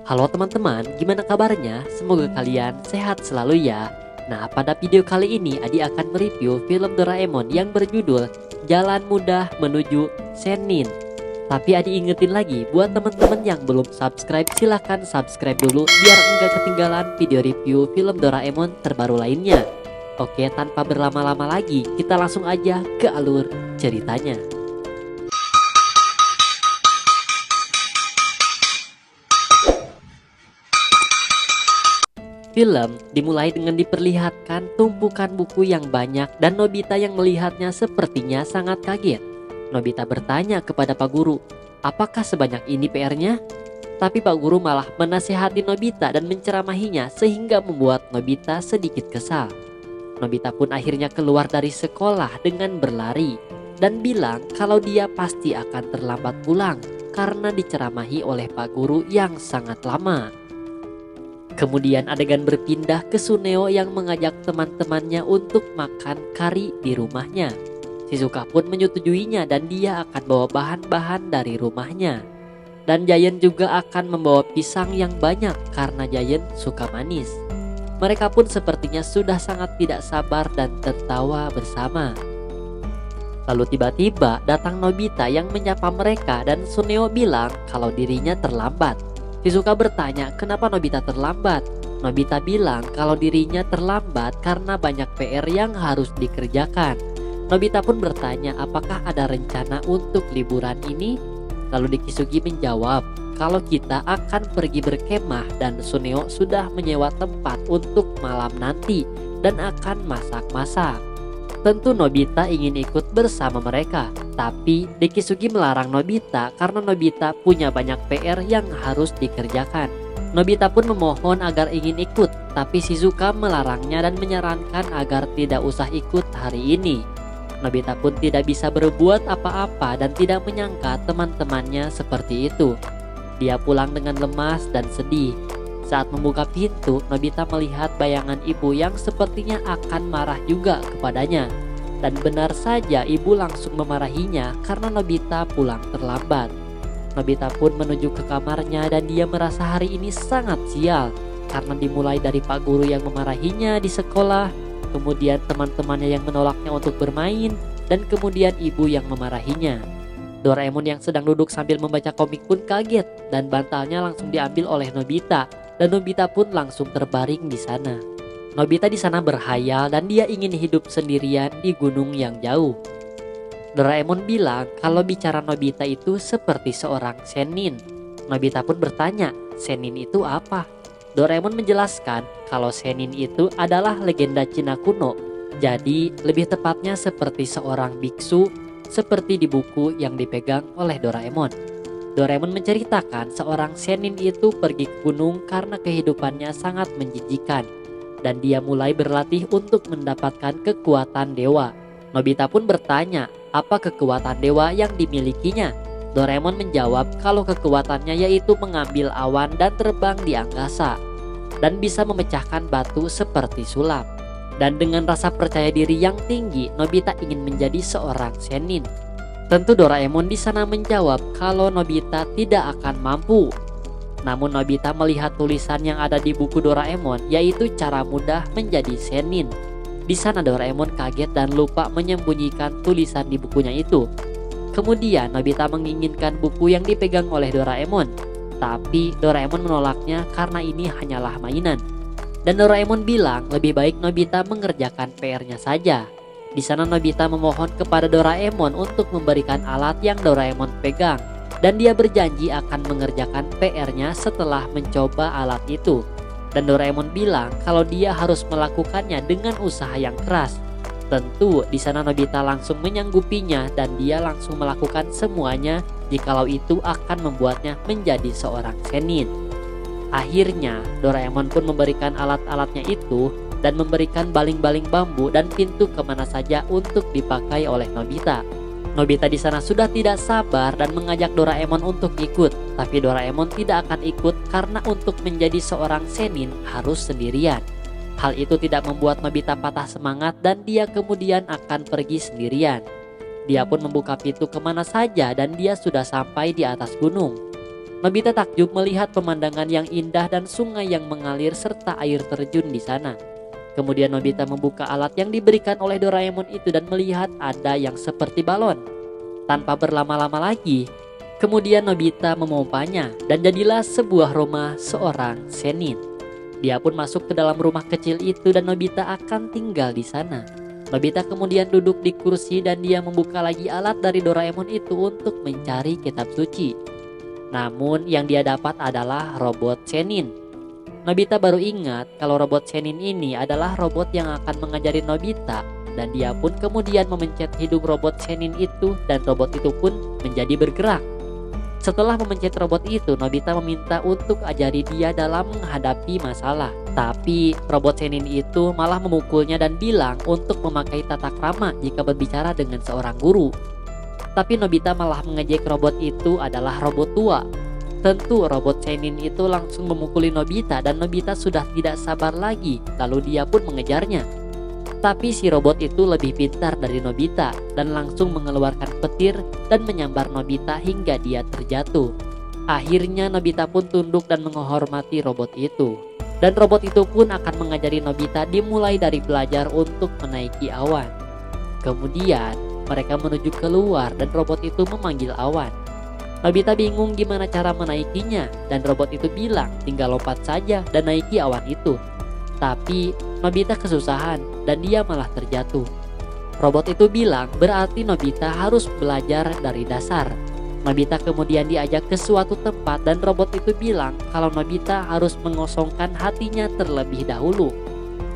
Halo teman-teman, gimana kabarnya? Semoga kalian sehat selalu ya. Nah, pada video kali ini Adi akan mereview film Doraemon yang berjudul Jalan Mudah Menuju Sennin. Tapi Adi ingetin lagi, buat teman-teman yang belum subscribe, silahkan subscribe dulu biar enggak ketinggalan video review film Doraemon terbaru lainnya. Oke, tanpa berlama-lama lagi, kita langsung aja ke alur ceritanya. Film dimulai dengan diperlihatkan tumpukan buku yang banyak dan Nobita yang melihatnya sepertinya sangat kaget. Nobita bertanya kepada Pak Guru, apakah sebanyak ini PR-nya? Tapi Pak Guru malah menasihati Nobita dan menceramahinya sehingga membuat Nobita sedikit kesal. Nobita pun akhirnya keluar dari sekolah dengan berlari dan bilang kalau dia pasti akan terlambat pulang karena diceramahi oleh Pak Guru yang sangat lama. Kemudian adegan berpindah ke Suneo yang mengajak teman-temannya untuk makan kari di rumahnya. Shizuka pun menyetujuinya dan dia akan bawa bahan-bahan dari rumahnya. Dan Giant juga akan membawa pisang yang banyak karena Giant suka manis. Mereka pun sepertinya sudah sangat tidak sabar dan tertawa bersama. Lalu tiba-tiba datang Nobita yang menyapa mereka dan Suneo bilang kalau dirinya terlambat. Shizuka bertanya kenapa Nobita terlambat. Nobita bilang kalau dirinya terlambat karena banyak PR yang harus dikerjakan. Nobita pun bertanya apakah ada rencana untuk liburan ini. Lalu Dikisugi menjawab kalau kita akan pergi berkemah dan Suneo sudah menyewa tempat untuk malam nanti dan akan masak-masak. Tentu Nobita ingin ikut bersama mereka, tapi Dikisugi melarang Nobita karena Nobita punya banyak PR yang harus dikerjakan. Nobita pun memohon agar ingin ikut, tapi Shizuka melarangnya dan menyarankan agar tidak usah ikut hari ini. Nobita pun tidak bisa berbuat apa-apa dan tidak menyangka teman-temannya seperti itu. Dia pulang dengan lemas dan sedih. Saat membuka pintu, Nobita melihat bayangan ibu yang sepertinya akan marah juga kepadanya. Dan benar saja ibu langsung memarahinya karena Nobita pulang terlambat. Nobita pun menuju ke kamarnya dan dia merasa hari ini sangat sial. Karena dimulai dari Pak Guru yang memarahinya di sekolah, kemudian teman-temannya yang menolaknya untuk bermain, dan kemudian ibu yang memarahinya. Doraemon yang sedang duduk sambil membaca komik pun kaget dan bantalnya langsung diambil oleh Nobita. Dan Nobita pun langsung terbaring di sana. Nobita di sana berhayal dan dia ingin hidup sendirian di gunung yang jauh. Doraemon bilang kalau bicara Nobita itu seperti seorang Sennin. Nobita pun bertanya, Sennin itu apa? Doraemon menjelaskan kalau Sennin itu adalah legenda Cina kuno. Jadi lebih tepatnya seperti seorang biksu seperti di buku yang dipegang oleh Doraemon. Doraemon menceritakan seorang Sennin itu pergi ke gunung karena kehidupannya sangat menjijikan dan dia mulai berlatih untuk mendapatkan kekuatan dewa. Nobita pun bertanya apa kekuatan dewa yang dimilikinya. Doraemon menjawab kalau kekuatannya yaitu mengambil awan dan terbang di angkasa dan bisa memecahkan batu seperti sulap. Dan dengan rasa percaya diri yang tinggi, Nobita ingin menjadi seorang Sennin. Tentu Doraemon di sana menjawab kalau Nobita tidak akan mampu. Namun Nobita melihat tulisan yang ada di buku Doraemon, yaitu cara mudah menjadi Sennin. Di sana Doraemon kaget dan lupa menyembunyikan tulisan di bukunya itu. Kemudian Nobita menginginkan buku yang dipegang oleh Doraemon, tapi Doraemon menolaknya karena ini hanyalah mainan. Dan Doraemon bilang lebih baik Nobita mengerjakan PR-nya saja. Di sana Nobita memohon kepada Doraemon untuk memberikan alat yang Doraemon pegang. Dan dia berjanji akan mengerjakan PR-nya setelah mencoba alat itu. Dan Doraemon bilang kalau dia harus melakukannya dengan usaha yang keras. Tentu di sana Nobita langsung menyanggupinya dan dia langsung melakukan semuanya jikalau itu akan membuatnya menjadi seorang Sennin. Akhirnya Doraemon pun memberikan alat-alatnya itu dan memberikan baling-baling bambu dan pintu kemana saja untuk dipakai oleh Nobita. Nobita di sana sudah tidak sabar dan mengajak Doraemon untuk ikut, tapi Doraemon tidak akan ikut karena untuk menjadi seorang Sennin harus sendirian. Hal itu tidak membuat Nobita patah semangat dan dia kemudian akan pergi sendirian. Dia pun membuka pintu kemana saja dan dia sudah sampai di atas gunung. Nobita takjub melihat pemandangan yang indah dan sungai yang mengalir serta air terjun di sana. Kemudian Nobita membuka alat yang diberikan oleh Doraemon itu dan melihat ada yang seperti balon. Tanpa berlama-lama lagi, kemudian Nobita memompanya dan jadilah sebuah rumah seorang Zenin. Dia pun masuk ke dalam rumah kecil itu dan Nobita akan tinggal di sana. Nobita kemudian duduk di kursi dan dia membuka lagi alat dari Doraemon itu untuk mencari kitab suci. Namun yang dia dapat adalah robot Zenin. Nobita baru ingat kalau robot Zenin ini adalah robot yang akan mengajari Nobita, dan dia pun kemudian memencet hidung robot Zenin itu dan robot itu pun menjadi bergerak. Setelah memencet robot itu, Nobita meminta untuk ajari dia dalam menghadapi masalah. Tapi robot Zenin itu malah memukulnya dan bilang untuk memakai tata krama jika berbicara dengan seorang guru. Tapi Nobita malah mengejek robot itu adalah robot tua. Tentu robot Zenin itu langsung memukuli Nobita dan Nobita sudah tidak sabar lagi, lalu dia pun mengejarnya. Tapi si robot itu lebih pintar dari Nobita dan langsung mengeluarkan petir dan menyambar Nobita hingga dia terjatuh. Akhirnya Nobita pun tunduk dan menghormati robot itu. Dan robot itu pun akan mengajari Nobita dimulai dari belajar untuk menaiki awan. Kemudian mereka menuju keluar dan robot itu memanggil awan. Nobita bingung gimana cara menaikinya dan robot itu bilang tinggal lompat saja dan naiki awan itu. Tapi Nobita kesusahan dan dia malah terjatuh. Robot itu bilang berarti Nobita harus belajar dari dasar. Nobita kemudian diajak ke suatu tempat dan robot itu bilang kalau Nobita harus mengosongkan hatinya terlebih dahulu.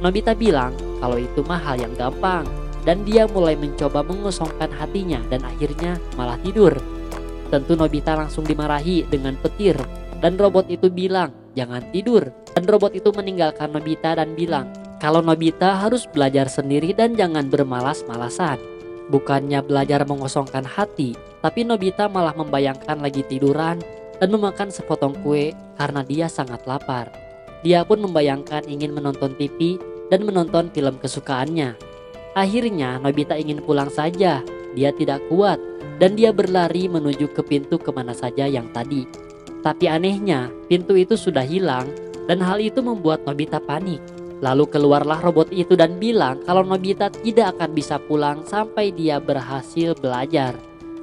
Nobita bilang kalau itu mah hal yang gampang. Dan dia mulai mencoba mengosongkan hatinya dan akhirnya malah tidur. Tentu Nobita langsung dimarahi dengan petir. Dan robot itu bilang, jangan tidur. Dan robot itu meninggalkan Nobita dan bilang, kalau Nobita harus belajar sendiri dan jangan bermalas-malasan. Bukannya belajar mengosongkan hati, tapi Nobita malah membayangkan lagi tiduran dan memakan sepotong kue karena dia sangat lapar. Dia pun membayangkan ingin menonton TV dan menonton film kesukaannya. Akhirnya Nobita ingin pulang saja, dia tidak kuat dan dia berlari menuju ke pintu kemana saja yang tadi. Tapi anehnya pintu itu sudah hilang dan hal itu membuat Nobita panik. Lalu keluarlah robot itu dan bilang kalau Nobita tidak akan bisa pulang sampai dia berhasil belajar.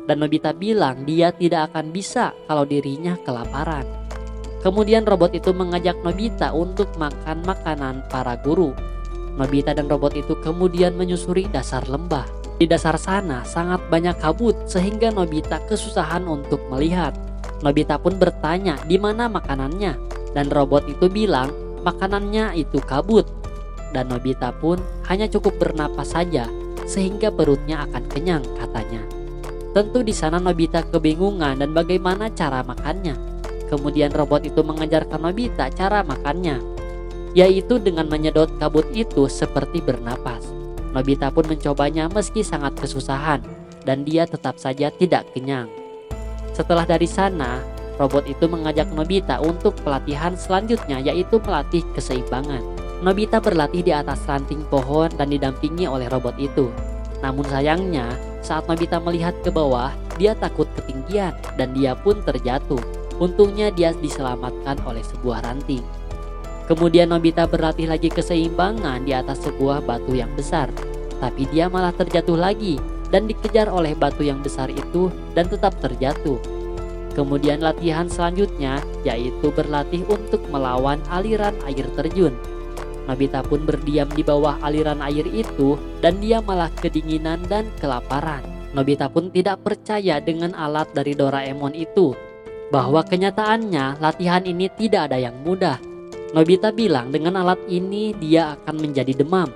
Dan Nobita bilang dia tidak akan bisa kalau dirinya kelaparan. Kemudian robot itu mengajak Nobita untuk makan makanan para guru. Nobita dan robot itu kemudian menyusuri dasar lembah. Di dasar sana sangat banyak kabut sehingga Nobita kesusahan untuk melihat. Nobita pun bertanya di mana makanannya dan robot itu bilang makanannya itu kabut. Dan Nobita pun hanya cukup bernapas saja sehingga perutnya akan kenyang katanya. Tentu di sana Nobita kebingungan dan bagaimana cara makannya. Kemudian robot itu mengajarkan Nobita cara makannya, yaitu dengan menyedot kabut itu seperti bernapas. Nobita pun mencobanya meski sangat kesusahan dan dia tetap saja tidak kenyang. Setelah dari sana, robot itu mengajak Nobita untuk pelatihan selanjutnya, yaitu melatih keseimbangan. Nobita berlatih di atas ranting pohon dan didampingi oleh robot itu. Namun sayangnya, saat Nobita melihat ke bawah, dia takut ketinggian dan dia pun terjatuh. Untungnya dia diselamatkan oleh sebuah ranting. Kemudian Nobita berlatih lagi keseimbangan di atas sebuah batu yang besar. Tapi dia malah terjatuh lagi dan dikejar oleh batu yang besar itu dan tetap terjatuh. Kemudian latihan selanjutnya yaitu berlatih untuk melawan aliran air terjun. Nobita pun berdiam di bawah aliran air itu dan dia malah kedinginan dan kelaparan. Nobita pun tidak percaya dengan alat dari Doraemon itu, bahwa kenyataannya latihan ini tidak ada yang mudah. Nobita bilang dengan alat ini dia akan menjadi demam.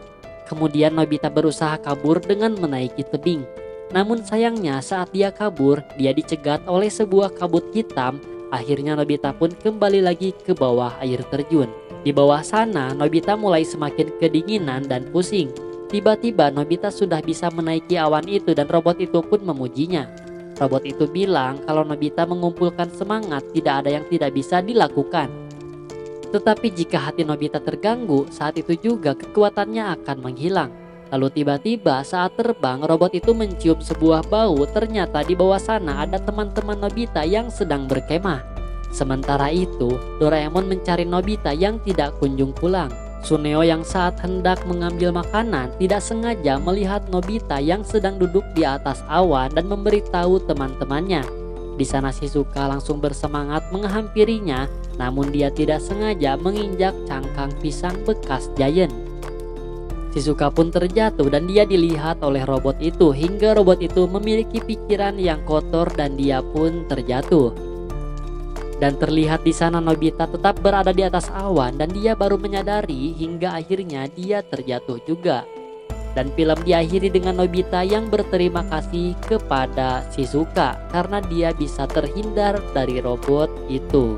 Kemudian Nobita berusaha kabur dengan menaiki tebing. Namun sayangnya saat dia kabur, dia dicegat oleh sebuah kabut hitam. Akhirnya Nobita pun kembali lagi ke bawah air terjun. Di bawah sana Nobita mulai semakin kedinginan dan pusing. Tiba-tiba Nobita sudah bisa menaiki awan itu dan robot itu pun memujinya. Robot itu bilang kalau Nobita mengumpulkan semangat tidak ada yang tidak bisa dilakukan. Tetapi jika hati Nobita terganggu, saat itu juga kekuatannya akan menghilang. Lalu tiba-tiba saat terbang, robot itu mencium sebuah bau. Ternyata di bawah sana ada teman-teman Nobita yang sedang berkemah. Sementara itu, Doraemon mencari Nobita yang tidak kunjung pulang. Suneo yang saat hendak mengambil makanan tidak sengaja melihat Nobita yang sedang duduk di atas awan dan memberitahu teman-temannya. Di sana Shizuka langsung bersemangat menghampirinya, namun dia tidak sengaja menginjak cangkang pisang bekas Giant. Shizuka pun terjatuh dan dia dilihat oleh robot itu hingga robot itu memiliki pikiran yang kotor dan dia pun terjatuh. Dan terlihat di sana Nobita tetap berada di atas awan dan dia baru menyadari hingga akhirnya dia terjatuh juga. Dan film diakhiri dengan Nobita yang berterima kasih kepada Shizuka karena dia bisa terhindar dari robot itu.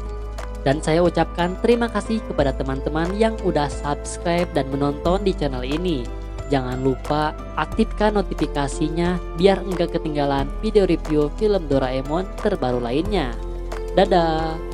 Dan saya ucapkan terima kasih kepada teman-teman yang udah subscribe dan menonton di channel ini. Jangan lupa aktifkan notifikasinya biar enggak ketinggalan video review film Doraemon terbaru lainnya. Dadah!